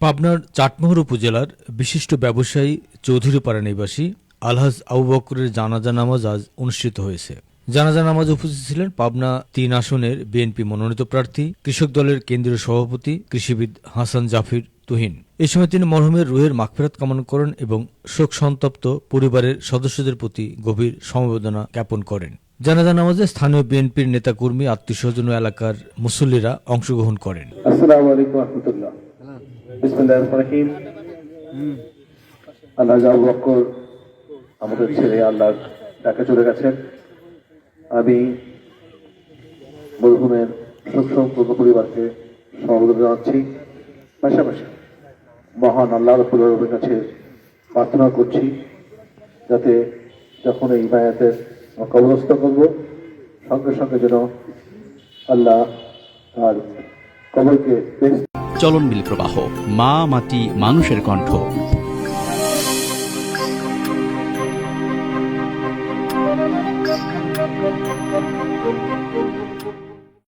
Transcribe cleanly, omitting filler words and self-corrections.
পাবনার চাটমোহর উপজেলার বিশিষ্ট ব্যবসায়ী চৌধুরীপাড়া নিবাসী আলহাজ আবু বকরের জানাজা নামাজ আজ অনুষ্ঠিত হয়েছে। জানাজা নামাজে উপস্থিত ছিলেন পাবনা ৩ আসনের বিএনপি মনোনীত প্রার্থী কৃষক দলের কেন্দ্রীয় সভাপতি কৃষিবিদ হাসান জাফির তুহিন। এ সময় তিনি মরহুমের রুহের মাগফিরাত কামনা করেন এবং শোক সন্তপ্ত পরিবারের সদস্যদের প্রতি গভীর সমবেদনা জ্ঞাপন করেন। জানাজা নামাজে স্থানীয় বিএনপির নেতাকর্মী, আত্মীয়স্বজন ও এলাকার মুসল্লিরা অংশগ্রহণ করেন। আসসালামু আলাইকুম ওয়া রাহমাতুল্লাহ। বিসমিল্লাহির রহমানির রহিম। আল্লাহ আবু বকর আমাদের ছেলে আল্লাহর ডাকে চলে গেছেন। আমি মরহুমের শোক সম্পর্ক পরিবারকে সমবেদনা জানাচ্ছি। পাশাপাশি মহান আল্লাহ রাব্বুল আলামিনের কাছে প্রার্থনা করছি যাতে যখন এই বায়াতের কবরস্থ করব সঙ্গে সঙ্গে যেন আল্লাহ আর কবরকে চলনবিল প্রবাহ, মা মাটি মানুষের কণ্ঠ।